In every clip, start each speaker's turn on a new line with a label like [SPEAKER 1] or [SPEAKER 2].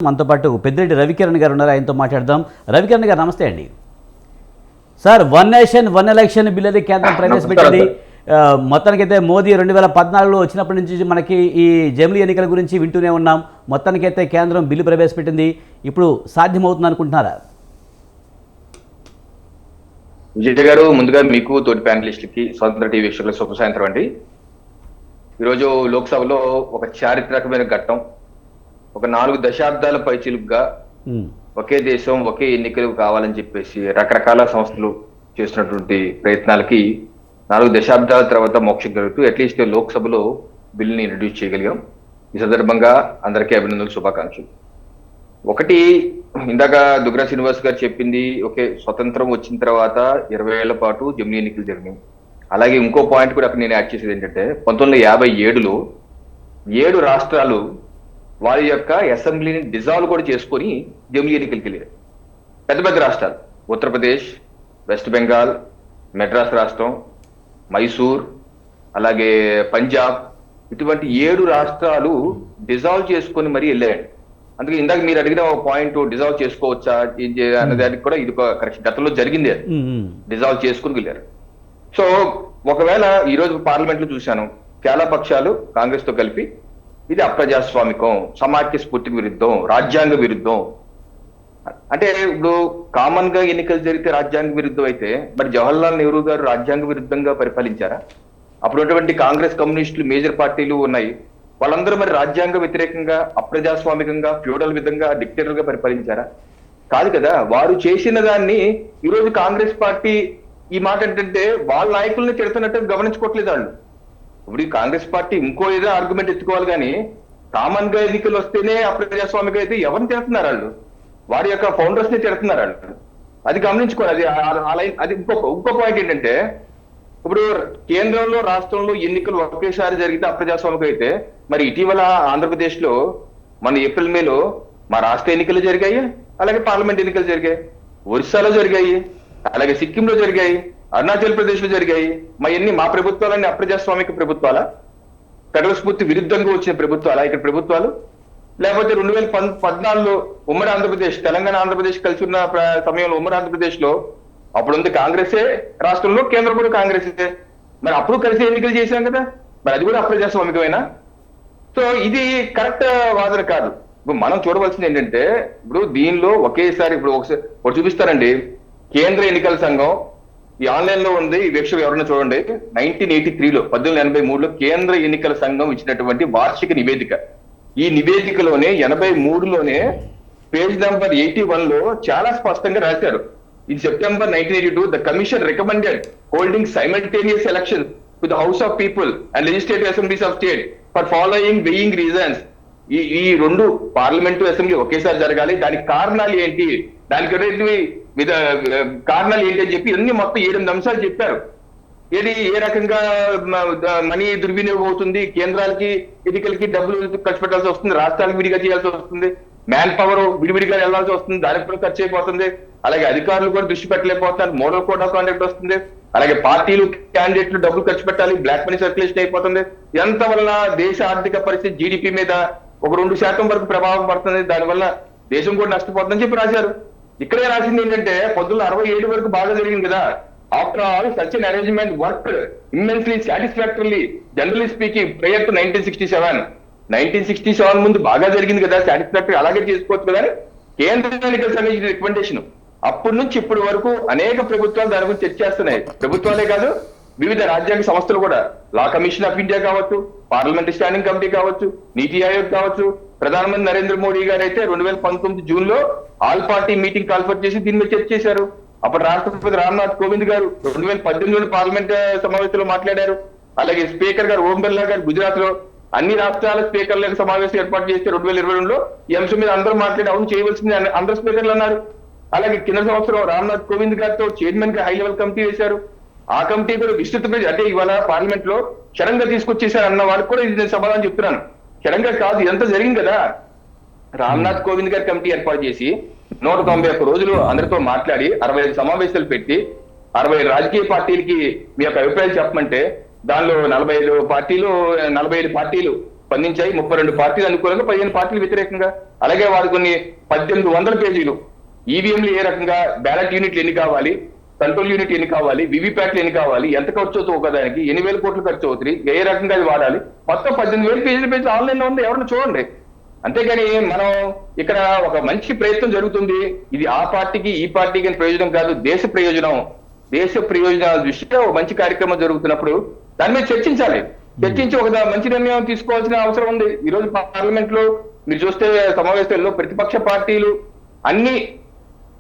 [SPEAKER 1] మనతో పాటు పెద్దిరెడ్డి రవికిరణ్ గారు ఉన్నారు. ఆయనతో మాట్లాడదాం. రవికిరణ్ గారు నమస్తే అండి. Sir, one nation one election bill అది కేంద్రం ప్రవేశపెట్టింది. మొత్తానికైతే మోదీ 2014లో వచ్చినప్పటి నుంచి మనకి ఈ జమిలీ ఎన్నికల గురించి వింటూనే ఉన్నాం. మొత్తానికైతే కేంద్రం బిల్లు ప్రవేశపెట్టింది. ఇప్పుడు సాధ్యమవుతుంది అనుకుంటున్నారా?
[SPEAKER 2] విజయ్ గారు, ముందుగా మీకు తోటి ప్యానలిస్టులకి స్వతంత్ర టీవీ వీక్షకులకు శుభ సాయంత్రం అండి. ఈరోజు లోక్సభలో ఒక చారిత్రకమైన ఘట్టం. ఒక 4 దశాబ్దాల పైచిలుగ్గా ఒకే దేశం ఒకే ఎన్నికలు కావాలని చెప్పేసి రకరకాల సంస్థలు చేస్తున్నటువంటి ప్రయత్నాలకి 4 దశాబ్దాల తర్వాత మోక్షం కలుగుతూ అట్లీస్ట్ లోక్సభలో బిల్లుని ఇంట్రడ్యూస్ చేయగలిగాం. ఈ సందర్భంగా అందరికీ అభినందనలు, శుభాకాంక్షలు. ఒకటి, ఇందాక దుగ్రా శ్రీనివాస్ గారు చెప్పింది, ఓకే, స్వతంత్రం వచ్చిన తర్వాత 20 ఏళ్ల పాటు జమిలీ ఎన్నికలు జరిగినాయి. అలాగే ఇంకో పాయింట్ కూడా అక్కడ నేను యాడ్ చేసేది ఏంటంటే 1957లో 7 రాష్ట్రాలు వారి యొక్క అసెంబ్లీని డిజాల్వ్ కూడా చేసుకొని జమిలీ ఎన్నికలకి వెళ్ళారు. పెద్ద పెద్ద రాష్ట్రాలు ఉత్తరప్రదేశ్, వెస్ట్ బెంగాల్, మెడ్రాస్ రాష్ట్రం, మైసూర్, అలాగే పంజాబ్, ఇటువంటి 7 రాష్ట్రాలు డిజాల్వ్ చేసుకొని మరీ వెళ్ళాయండి. అందుకే ఇందాక మీరు అడిగిన ఒక పాయింట్, డిజాల్వ్ చేసుకోవచ్చా అనే దానికి కూడా ఇది కరెక్ట్. గతంలో జరిగింది, డిజాల్వ్ చేసుకుని వెళ్ళారు. సో ఒకవేళ ఈ రోజు పార్లమెంట్ లో చూశాను, చాలా పక్షాలు కాంగ్రెస్ తో కలిపి ఇది అప్రజాస్వామికం, సమాఖ్య స్ఫూర్తికి విరుద్ధం, రాజ్యాంగ విరుద్ధం. అంటే ఇప్పుడు కామన్ గా ఎన్నికలు జరిగితే రాజ్యాంగ విరుద్ధం అయితే మరి జవహర్లాల్ నెహ్రూ గారు రాజ్యాంగ విరుద్ధంగా పరిపాలించారా? అప్పుడు ఉన్నటువంటి కాంగ్రెస్, కమ్యూనిస్టులు మేజర్ పార్టీలు ఉన్నాయి, వాళ్ళందరూ మరి రాజ్యాంగ వ్యతిరేకంగా, అప్రజాస్వామికంగా, ఫ్యూడల్ విధంగా, డిక్టేటర్ గా పరిపాలించారా? కాదు కదా. వారు చేసిన దాన్ని ఈరోజు కాంగ్రెస్ పార్టీ ఈ మాట ఏంటంటే వాళ్ళ నాయకుల్ని తిడుతున్నట్టు గమనించుకోవట్లేదు వాళ్ళు. ఇప్పుడు ఈ కాంగ్రెస్ పార్టీ ఇంకో ఏదో ఆర్గ్యుమెంట్ ఎత్తుకోవాలి కానీ కామన్ గా ఎన్నికలు వస్తేనే అప్రజాస్వామిక అయితే ఎవరిని తిడుతున్నారు వాళ్ళు? వారి యొక్క ఫౌండర్స్ ని తిడుతున్నారు వాళ్ళు. అది గమనించుకోవాలి. అది ఇంకో పాయింట్ ఏంటంటే, ఇప్పుడు కేంద్రంలో రాష్ట్రంలో ఎన్నికలు ఒకేసారి జరిగితే అప్రజాస్వామిక అయితే మరి ఇటీవల ఆంధ్రప్రదేశ్ లో మన ఏప్రిల్ మేలో మా రాష్ట్ర ఎన్నికలు జరిగాయి, అలాగే పార్లమెంట్ ఎన్నికలు జరిగాయి, ఒరిస్సాలో జరిగాయి, అలాగే సిక్కింలో జరిగాయి, అరుణాచల్ ప్రదేశ్ లో జరిగాయి. మా ప్రభుత్వాలన్నీ అప్రజాస్వామిక ప్రభుత్వాలా? ఫెడరల్ స్ఫూర్తి విరుద్ధంగా వచ్చిన ప్రభుత్వాలా ఇక్కడ ప్రభుత్వాలు? లేకపోతే 2014లో ఉమ్మడి ఆంధ్రప్రదేశ్, తెలంగాణ ఆంధ్రప్రదేశ్ కలిసి ఉన్న సమయంలో ఉమ్మడి ఆంధ్రప్రదేశ్ లో అప్పుడుంది కాంగ్రెసే రాష్ట్రంలో, కేంద్రం కూడా కాంగ్రెసే. మరి అప్పుడు కలిసి ఎన్నికలు చేశాం కదా, మరి అది కూడా అప్రజాస్వామికమేనా? సో ఇది కరెక్ట్ వాదన కాదు. ఇప్పుడు మనం చూడవలసింది ఏంటంటే, ఇప్పుడు దీనిలో ఒకేసారి ఇప్పుడు ఒకటి చూపిస్తారండి. కేంద్ర ఎన్నికల సంఘం ఈ ఆన్లైన్ లో ఉంది, ఈ వీక్షకులు ఎవరైనా చూడండి. 1983లో 1883లో కేంద్ర ఎన్నికల సంఘం ఇచ్చినటువంటి వార్షిక నివేదిక. ఈ నివేదికలోనే 83లోనే పేజ్ నంబర్ 81లో చాలా స్పష్టంగా రాశారు. In September 1982 the commission recommended holding simultaneous election to the house of people and legislative assemblies of state for following weighing reasons. ఈ 2 పార్లమెంటు, అసెంబ్లీ ఒకేసారి జరగాలి, దానికి కారణాలు ఏంటి, దానికి కారణాలు ఏంటి అని చెప్పి అన్ని మొత్తం 8 అంశాలు చెప్పారు. ఏ రకంగా మనీ దుర్వినియోగం అవుతుంది, కేంద్రాలకి ఎన్నికలకి డబ్బులు ఖర్చు పెట్టాల్సి వస్తుంది, రాష్ట్రాలకు విడిగా చేయాల్సి వస్తుంది, మ్యాన్ పవర్ విడివిడిగా వెళ్లాల్సి వస్తుంది, దానికి కూడా ఖర్చు అయిపోతుంది, అలాగే అధికారులు కూడా దృష్టి పెట్టలేకపోతున్నారు, మోడల్ కోడ్ ఆఫ్ కాండక్ట్ వస్తుంది, అలాగే పార్టీలు, క్యాండిడేట్లు డబ్బులు ఖర్చు పెట్టాలి, బ్లాక్ మనీ సర్క్యులేషన్ అయిపోతుంది. ఎంత వల్ల దేశ ఆర్థిక పరిస్థితి, జీడిపి మీద ఒక 2% వరకు ప్రభావం పడుతుంది, దానివల్ల దేశం కూడా నష్టపోతుందని చెప్పి రాశారు. ఇక్కడే రాసింది ఏంటంటే 1967 వరకు బాగా జరిగింది కదా. After all such an arrangement work immensely satisfactorily generally speaking prior to 1967 ముందు బాగా జరిగింది కదా, సాటిస్ఫాక్టరీ అలాగే చేసుకోవచ్చు కదా అని కేంద్ర ఎన్నికల సంఘం రికమెండేషన్. అప్పటి నుంచి ఇప్పటి వరకు అనేక ప్రభుత్వాలు దాని గురించి చర్చ చేస్తున్నాయి. ప్రభుత్వాలే కాదు, వివిధ రాజ్యాంగ సంస్థలు కూడా, లా కమిషన్ ఆఫ్ ఇండియా కావచ్చు, పార్లమెంటరీ స్టాండింగ్ కమిటీ కావచ్చు, నీతి ఆయోగ్ కావచ్చు. ప్రధానమంత్రి నరేంద్ర మోడీ గారు అయితే 2019 జూన్లో ఆల్ పార్టీ మీటింగ్ కాల్ఫర్ చేసి దీని మీద చర్చ చేశారు. అప్పుడు రాష్ట్రపతి రామ్నాథ్ కోవింద్ గారు 2018లో పార్లమెంట్ సమావేశంలో మాట్లాడారు. అలాగే స్పీకర్ గారు ఓం బిర్లా గారు గుజరాత్ లో అన్ని రాష్ట్రాల స్పీకర్ల సమావేశం ఏర్పాటు చేస్తే 2022లో ఈ అంశం మీద అందరూ మాట్లాడి అవును చేయవలసింది అందరు స్పీకర్లు అన్నారు. అలాగే కింద సంవత్సరం రామ్నాథ్ కోవింద్ గారితో చైర్మన్ గా హై లెవెల్ కమిటీ వేశారు. ఆ కమిటీ కూడా విస్తృతమైన, అంటే ఇవాళ పార్లమెంట్ లో క్షణంగా తీసుకొచ్చేసారు అన్న వారికి కూడా ఇది నేను సమాధానం చెప్తున్నాను. క్షణంగా కాదు, ఇదంతా జరిగింది కదా. రామ్నాథ్ కోవింద్ గారి కమిటీ ఏర్పాటు చేసి 191 రోజులు అందరితో మాట్లాడి 65 సమావేశాలు పెట్టి 60 రాజకీయ పార్టీలకి మీ యొక్క అభిప్రాయాలు చెప్పమంటే దానిలో 45 పార్టీలు స్పందించాయి. 32 పార్టీలు అనుకూలంగా, 15 పార్టీలు వ్యతిరేకంగా. అలాగే వారు కొన్ని 1800 పేజీలు ఈవీఎంలు ఏ రకంగా, బ్యాలెట్ యూనిట్లు ఎన్ని కావాలి, కంట్రోల్ యూనిట్ ఎన్ని కావాలి, వివిప్యాట్లు ఎన్ని కావాలి, ఎంత ఖర్చు అవుతుంది ఒకదానికి, 8,000 కోట్లు ఖర్చు అవుతుంది, ఏ రకంగా అది వాడాలి, మొత్తం 18,000 పేజీలు ఆన్లైన్ లో ఉంది, ఎవరైనా చూడండి. అంతేగాని మనం ఇక్కడ ఒక మంచి ప్రయత్నం జరుగుతుంది. ఇది ఆ పార్టీకి ఈ పార్టీకి ప్రయోజనం కాదు, దేశ ప్రయోజనాల దృష్ట్యా ఒక మంచి కార్యక్రమం జరుగుతున్నప్పుడు దాని మీద చర్చించాలి. చర్చించి ఒక మంచి నిర్ణయం తీసుకోవాల్సిన అవసరం ఉంది. ఈ రోజు పార్లమెంట్ లో మీరు చూస్తే సమావేశాల్లో ప్రతిపక్ష పార్టీలు అన్ని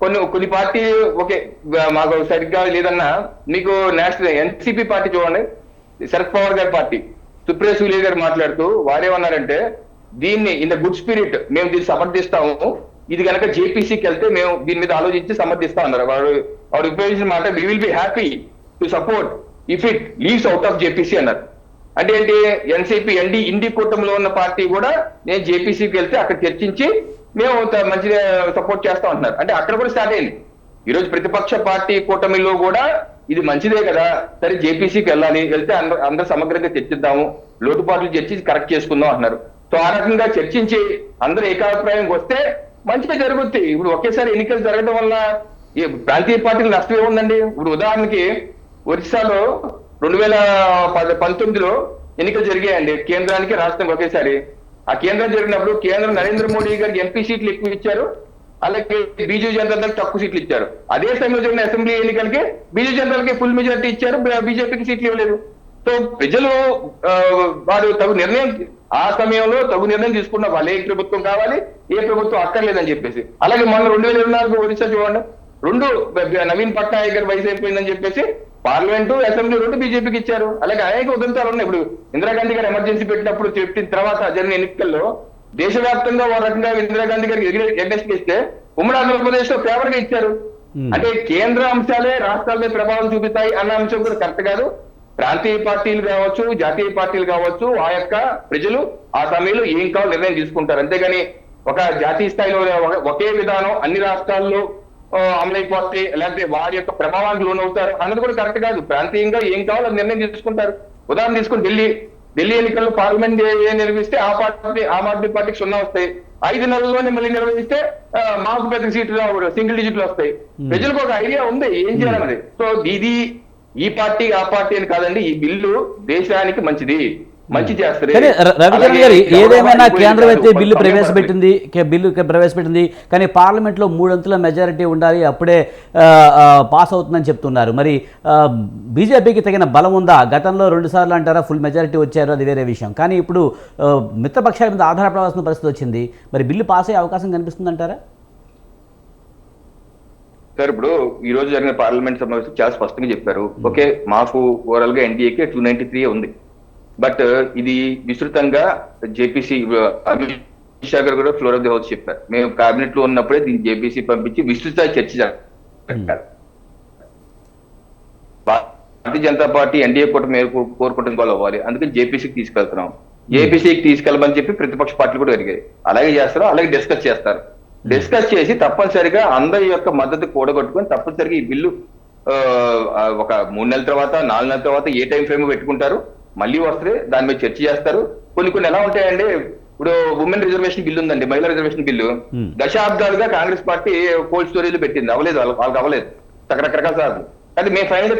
[SPEAKER 2] కొన్ని పార్టీ ఓకే మాకు సరిగ్గా లేదన్నా, మీకు నేషనల్ ఎన్సీపీ పార్టీ చూడండి, శరద్ పవార్ గారి పార్టీ, సుప్రియ సూలే గారు మాట్లాడుతూ వారేమన్నారంటే, దీన్ని ఇన్ ద గుడ్ స్పిరిట్ మేము దీన్ని సమర్థిస్తాము, ఇది కనుక జేపీసీకి వెళ్తే మేము దీని మీద ఆలోచించి సమర్థిస్తాం అన్నారు. వారు ఉపయోగించిన మాట we will be happy to support if it leaves out of JPC అన్నారు. అంటే ఏంటి, ఎన్సీపీ ఇండి కూటమిలో ఉన్న పార్టీ కూడా నేను జేపీసీకి వెళ్తే అక్కడ చర్చించి మేము మంచిగా సపోర్ట్ చేస్తాం అంటున్నారు. అంటే అక్కడ కూడా స్టార్ట్ అయింది. ఈ రోజు ప్రతిపక్ష పార్టీ కూటమిలో కూడా ఇది మంచిదే కదా, సరే జేపీసీకి వెళ్తే అందరూ సమగ్రంగా చర్చిద్దాము, లోటుపాట్లు చర్చించి కరెక్ట్ చేసుకుందాం అంటున్నారు. సో ఆ రకంగా చర్చించి అందరూ ఏకాభిప్రాయంకి వస్తే మంచిగా జరుగుద్ది. ఇప్పుడు ఒకేసారి ఎన్నికలు జరగడం వల్ల ఈ ప్రాంతీయ పార్టీలు నష్టం ఏముందండి? ఇప్పుడు ఉదాహరణకి ఒరిస్సాలో 2019లో ఎన్నికలు జరిగాయండి, కేంద్రానికి రాష్ట్రానికి ఒకేసారి. ఆ కేంద్రం జరిగినప్పుడు కేంద్రం నరేంద్ర మోడీ గారికి ఎంపీ సీట్లు ఎక్కువ ఇచ్చారు, అలాగే బీజేపీ జనతాదళకి తక్కువ సీట్లు ఇచ్చారు. అదే సమయంలో జరిగిన అసెంబ్లీ ఎన్నికలకి బీజేపీ జనతాదళకి ఫుల్ మెజారిటీ ఇచ్చారు, బీజేపీకి సీట్లు ఇవ్వలేదు. సో ప్రజలు వారు తగు నిర్ణయం, ఆ సమయంలో తగు నిర్ణయం తీసుకున్న వాళ్ళు ఏ ప్రభుత్వం కావాలి, ఏ ప్రభుత్వం అక్కర్లేదని చెప్పేసి. అలాగే మొన్న 2024 ఒరిస్సా చూడండి, నవీన్ పట్నాయక్ గారి వయసు అయిపోయిందని చెప్పేసి పార్లమెంటు, అసెంబ్లీ రెండు బీజేపీకి ఇచ్చారు. అలాగే అనేక ఉదంతాలు ఉన్నాయి. ఇప్పుడు ఇందిరాగాంధీ గారు ఎమర్జెన్సీ పెట్టినప్పుడు చెప్పిన తర్వాత జరిగిన ఎన్నికల్లో దేశవ్యాప్తంగా ఒక రకంగా ఇందిరాగాంధీ గారికి ఎగ్నెస్ట్ చేస్తే ఉమ్మడి ఆంధ్రప్రదేశ్ లో ఫేవర్ గా ఇచ్చారు. అంటే కేంద్ర అంశాలే రాష్ట్రాల మీద ప్రభావం చూపిస్తాయి అన్న అంశం కూడా కరెక్ట్ కాదు. ప్రాంతీయ పార్టీలు కావచ్చు, జాతీయ పార్టీలు కావచ్చు, ఆ యొక్క ప్రజలు ఆ సమయంలో ఏం కావాలో నిర్ణయం తీసుకుంటారు. అంతేగాని ఒక జాతీయ స్థాయిలో ఒకే విధానం అన్ని రాష్ట్రాల్లో అమలైపోతే లేకపోతే వారి యొక్క ప్రభావానికి లోనవుతారు అన్నది కూడా కరెక్ట్ కాదు. ప్రాంతీయంగా ఏం కావాలో నిర్ణయం తీసుకుంటారు. ఉదాహరణ తీసుకుని ఢిల్లీ ఎన్నికల్లో పార్లమెంట్ నిర్వహిస్తే ఆమ్ ఆద్మీ పార్టీకి 0 వస్తాయి. 5 నెలల్లోనే మళ్ళీ నిర్వహిస్తే మాకు పెద్ద సీట్లు సింగిల్ డిజిట్లు వస్తాయి. ప్రజలకు ఒక ఐడియా ఉంది ఏం చేయాలన్నది. సో ఇది ఈ పార్టీ ఆ పార్టీ అని కాదండి, ఈ బిల్లు దేశానికి మంచిది, మంచి చేస్తారు.
[SPEAKER 1] రవికిరణ్ గారు, ఏదేమైనా కేంద్రం అయితే బిల్లు ప్రవేశపెట్టింది, కానీ పార్లమెంట్లో 3 అంతుల మెజారిటీ ఉండాలి, అప్పుడే పాస్ అవుతుందని చెప్తున్నారు. మరి బీజేపీకి తగిన బలం ఉందా? గతంలో 2 సార్లు అంటారా ఫుల్ మెజారిటీ వచ్చారు, అది వేరే విషయం. కానీ ఇప్పుడు మిత్రపక్షాల మీద ఆధారపడాల్సిన పరిస్థితి వచ్చింది. మరి బిల్లు పాస్ అయ్యే అవకాశం కనిపిస్తుందంటారా?
[SPEAKER 2] సార్, ఇప్పుడు ఈ రోజు జరిగిన పార్లమెంట్ సమావేశం చాలా స్పష్టంగా చెప్పారు. ఓకే, మాకు ఓవరాల్ గా ఎన్డీఏకి 293 ఉంది. బట్ ఇది విస్తృతంగా జేపీసీ అమిత్ షా గారు కూడా ఫ్లోర్ ఆఫ్ ది హౌస్ చెప్పారు. మేము కేబినెట్ లో ఉన్నప్పుడే దీన్ని జేపీసీ పంపించి విస్తృత చర్చ జరగాలి. భారతీయ జనతా పార్టీ ఎన్డీఏ కూటమి మేరకు కోరుకుంటుంది వాళ్ళు అవ్వాలి, అందుకని జేపీసీకి తీసుకెళ్తున్నాం. జేపీసీకి తీసుకెళ్ళమని చెప్పి ప్రతిపక్ష పార్టీలు కూడా అడిగాయి. అలాగే చేస్తారు, అలాగే డిస్కస్ చేస్తారు. డిస్కస్ చేసి తప్పనిసరిగా అందరి యొక్క మద్దతు కూడగొట్టుకొని తప్పనిసరిగా ఈ బిల్లు ఒక 3 నెలల తర్వాత 4 నెలల తర్వాత ఏ టైం ఫ్రేమ్ పెట్టుకుంటారు, మళ్ళీ వస్తే దాని మీద చర్చ చేస్తారు. కొన్ని ఎలా ఉంటాయండి, ఇప్పుడు ఉమెన్ రిజర్వేషన్ బిల్లు ఉందండి, మహిళా రిజర్వేషన్ బిల్లు దశాబ్దాలుగా కాంగ్రెస్ పార్టీ కోల్డ్ స్టోరేజ్ పెట్టింది, అవ్వలేదు, వాళ్ళకి అవ్వలేదు రకరకాల సార్లు. కానీ మేము ఫైనల్ గా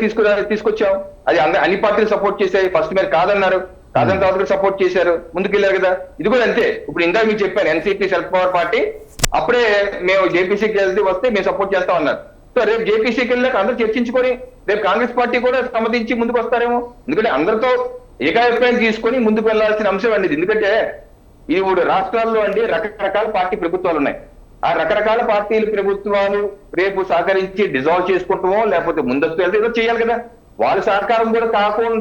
[SPEAKER 2] తీసుకొచ్చాం. అది అన్ని పార్టీలు సపోర్ట్ చేశాయి. ఫస్ట్ మీరు కాదన్నారు, కాదని తర్వాత సపోర్ట్ చేశారు, ముందుకెళ్లారు కదా. ఇది కూడా అంతే. ఇప్పుడు ఇందాక మీకు చెప్పాను, ఎన్సీపీ శరద్ పవార్ పార్టీ అప్పుడే మేము జేపీసీకి వెళ్తే వస్తే మేము సపోర్ట్ చేస్తాం అన్నారు. సో రేపు జేపీసీకి వెళ్ళాక అందరూ చర్చించుకొని రేపు కాంగ్రెస్ పార్టీ కూడా సమ్మతించి ముందుకు వస్తారేమో. ఎందుకంటే అందరితో ఏకాభిప్రాయం తీసుకొని ముందుకు వెళ్లాల్సిన అంశం అండి. ఎందుకంటే ఈ 3 రాష్ట్రాల్లో అండి రకరకాల పార్టీ ప్రభుత్వాలు ఉన్నాయి. ఆ రకరకాల పార్టీల ప్రభుత్వాలు రేపు సహకరించి డిజాల్వ్ చేసుకుంటామో లేకపోతే ముందస్తు వెళ్తే ఏదో చేయాలి కదా. వాళ్ళ సహకారం కూడా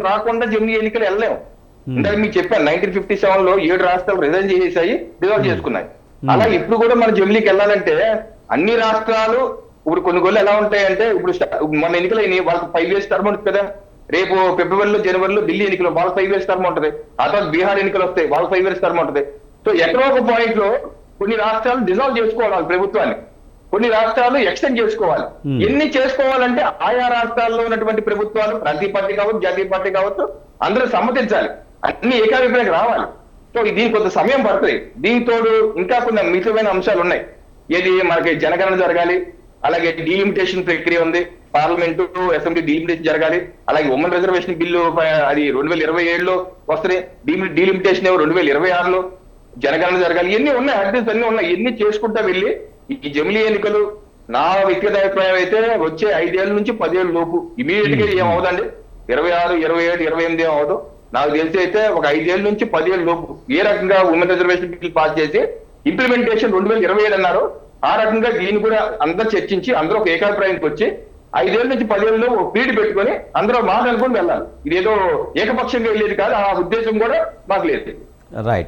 [SPEAKER 2] రాకుండా జమిలీ ఎన్నికలు వెళ్ళలేము. ఇందాక మీకు చెప్పాను, 1957లో 7 రాష్ట్రాలు రిజైన్ చేసేసాయి, డిజాల్వ్ చేసుకున్నాయి. అలా ఇప్పుడు కూడా మన జమిలీకి వెళ్ళాలంటే అన్ని రాష్ట్రాలు ఇప్పుడు కొన్ని ఎలా ఉంటాయంటే, ఇప్పుడు మన ఎన్నికలు అయినాయి, వాళ్ళకి 5 years టర్మ్ ఉంటుంది కదా. రేపు ఫిబ్రవరిలో జనవరిలో ఢిల్లీ ఎన్నికలు వాళ్ళకి 5 years టర్మ్ ఉంటుంది. ఆ తర్వాత బీహార్ ఎన్నికలు వస్తాయి, వాళ్ళకి 5 years టర్మ్ ఉంటుంది. సో ఎక్కడో ఒక పాయింట్ లో కొన్ని రాష్ట్రాలు డిజాల్వ్ చేసుకోవాలి ప్రభుత్వాన్ని, కొన్ని రాష్ట్రాలు ఎక్స్టెండ్ చేసుకోవాలి. ఎన్ని చేసుకోవాలంటే ఆయా రాష్ట్రాల్లో ఉన్నటువంటి ప్రభుత్వాలు, ప్రాంతీయ పార్టీ కావచ్చు, జాతీయ పార్టీ కావచ్చు, అందరూ సమ్మతించాలి, అన్ని ఏకాభిప్రాయం రావాలి. సో సో దీనికి కొంత సమయం పడుతుంది. దీంతో ఇంకా కొన్ని మితమైన అంశాలు ఉన్నాయి. ఏది మనకి జనగణన జరగాలి, అలాగే డీలిమిటేషన్ ప్రక్రియ ఉంది, పార్లమెంటు అసెంబ్లీ డీలిమిటేషన్ జరగాలి, అలాగే ఉమెన్ రిజర్వేషన్ బిల్లు అది 2027లో వస్తుంది, డీలిమిటేషన్ 2026లో జనగణన జరగాలి. ఇవన్నీ ఉన్నాయి, అడ్రస్ అన్ని ఉన్నాయి. ఇవన్నీ చేసుకుంటా వెళ్ళి ఈ జమిలీ ఎన్నికలు నా వ్యక్తిగత అభిప్రాయం అయితే వచ్చే 5 ఏళ్ల నుంచి 10 ఏళ్ళ లోపు ఇమీడియట్ గా ఏమవుదండి, 26, 27, 28 ఏమవుదు. నాకు తెలిసి అయితే ఒక 5 ఏళ్ల నుంచి 10 ఏళ్ళ లోపు ఏ రకంగా ఉమెన్ రిజర్వేషన్ బిల్ పాస్ చేసి ఇంప్లిమెంటేషన్ 2027 అన్నారు, ఆ రకంగా దీన్ని కూడా అందరూ చర్చించి అందరూ ఒక ఏకాభిప్రాయానికి వచ్చి 5 ఏళ్ల నుంచి 10 ఏళ్ళలో ఒక పీరియడ్ పెట్టుకొని అందరూ మాట అనుకుని వెళ్ళాలి. ఇదేదో ఏకపక్షంగా వెళ్ళేది కాదు, ఆ ఉద్దేశం కూడా మాకు లేదు.
[SPEAKER 1] రైట్.